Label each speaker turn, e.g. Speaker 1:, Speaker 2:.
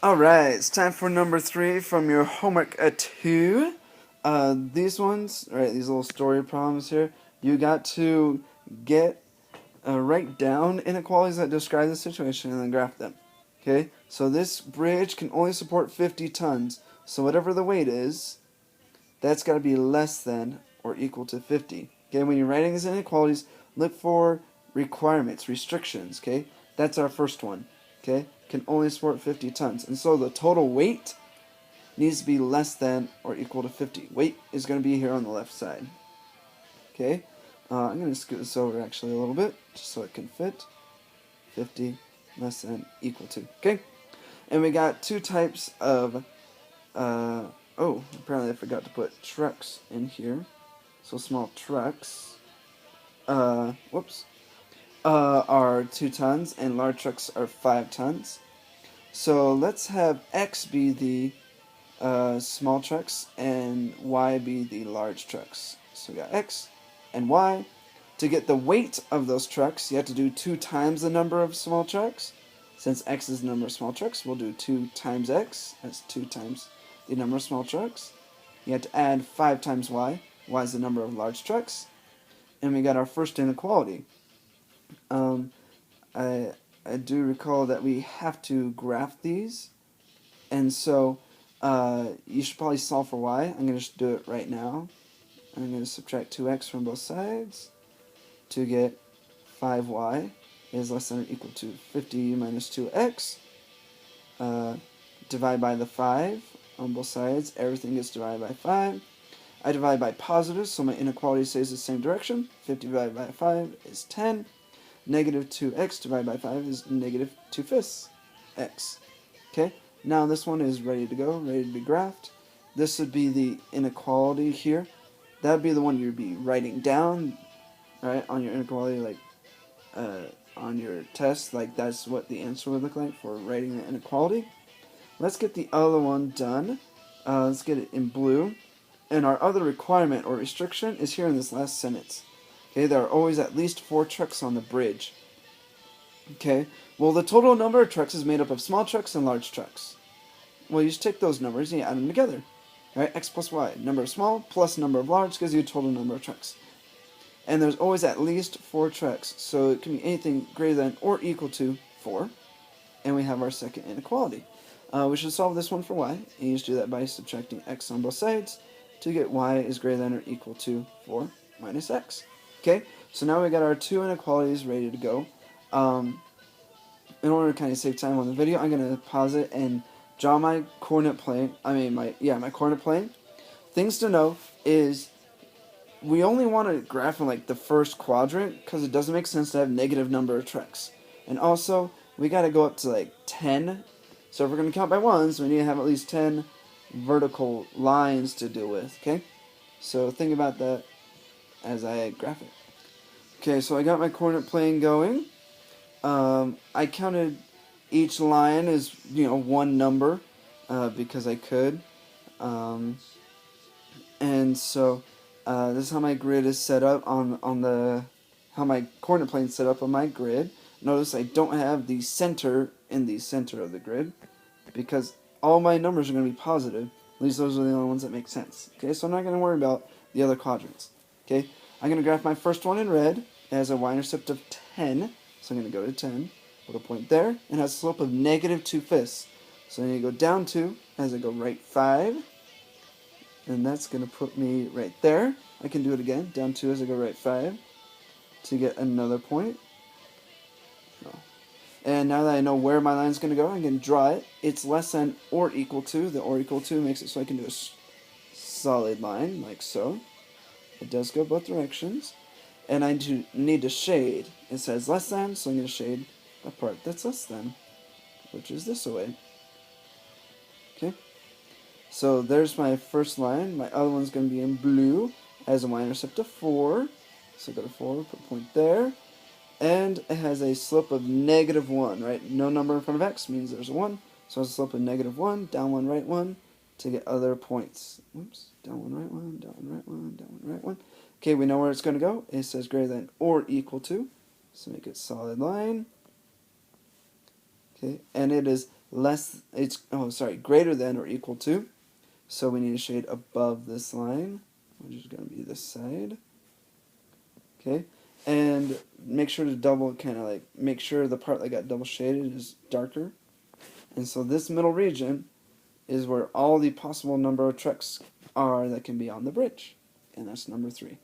Speaker 1: Alright, it's time for number 3 from your homework 2. These ones, right, these little story problems here, you got to write down inequalities that describe the situation and then graph them. Okay, so this bridge can only support 50 tons, so whatever the weight is, that's got to be less than or equal to 50. Okay, when you're writing these inequalities, look for requirements, restrictions. Okay, that's our first one. Okay, can only support 50 tons, and so the total weight needs to be less than or equal to 50. Weight is going to be here on the left side. Okay, I'm going to scoot this over actually a little bit just so it can fit. 50 less than equal to. Okay, and we got two types of oh, apparently I forgot to put trucks in here. So small trucks, whoops, are 2 tons and large trucks are 5 tons. So let's have X be the small trucks and Y be the large trucks. So we got X and Y. To get the weight of those trucks, you have to do 2 times the number of small trucks. Since X is the number of small trucks, we'll do 2 times X. That's 2 times the number of small trucks. You have to add 5 times Y. Y is the number of large trucks. And we got our first inequality. I do recall that we have to graph these. And so you should probably solve for Y. I'm going to just do it right now. I'm going to subtract 2X from both sides to get 5Y is less than or equal to 50 minus 2X. Divide by the 5 on both sides. Everything gets divided by 5. I divide by positives, so my inequality stays the same direction. 50 divided by 5 is 10. Negative 2x divided by 5 is negative 2/5 x. Okay, now this one is ready to go, ready to be graphed. This would be the inequality here. That would be the one you'd be writing down, right, on your inequality, like on your test. Like that's what the answer would look like for writing the inequality. Let's get the other one done. Let's get it in blue. And our other requirement or restriction is here in this last sentence. Okay, there are always at least 4 trucks on the bridge. Okay, well the total number of trucks is made up of small trucks and large trucks. Well, you just take those numbers and you add them together. Right, x plus y, number of small plus number of large gives you a total number of trucks. And there's always at least 4 trucks, so it can be anything greater than or equal to 4. And we have our second inequality. We should solve this one for y, and you just do that by subtracting x on both sides to get y is greater than or equal to 4 minus x. Okay, so now we got our 2 inequalities ready to go. In order to kind of save time on the video, I'm going to pause it and draw my coordinate plane. My coordinate plane. Things to know is we only want to graph in like the first quadrant because it doesn't make sense to have negative number of trucks. And also, we got to go up to like 10. So if we're going to count by ones, we need to have at least 10 vertical lines to deal with, okay? So think about that as I graph it. Okay, so I got my coordinate plane going. I counted each line as, one number because I could. And so this is how my grid is set up how my coordinate plane is set up on my grid. Notice I don't have the center in the center of the grid because all my numbers are going to be positive. At least those are the only ones that make sense. Okay, so I'm not going to worry about the other quadrants. Okay, I'm going to graph my first one in red. It has a y-intercept of 10, so I'm going to go to 10, put a point there, and has a slope of negative 2/5. So I need to go down 2 as I go right 5, and that's going to put me right there. I can do it again, down 2 as I go right 5 to get another point. And now that I know where my line is going to go, I can draw it. It's less than or equal to. The or equal to makes it so I can do a solid line, like so. It does go both directions. And I need to shade. It says less than, so I'm going to shade the part that's less than, which is this away. Okay? So there's my first line. My other one's going to be in blue. It has a y-intercept of 4. So go to 4, put a point there. And it has a slope of negative 1, right? No number in front of x means there's a 1. So it's a slope of negative 1, down 1, right 1, to get other points. Oops, down 1, right 1, down 1, right 1, down 1, right 1. Okay, we know where it's going to go. It says greater than or equal to. So make it solid line. Okay, and it is greater than or equal to. So we need to shade above this line, which is going to be this side. Okay, and make sure to make sure the part that got double shaded is darker. And so this middle region is where all the possible number of trucks are that can be on the bridge, and that's number 3.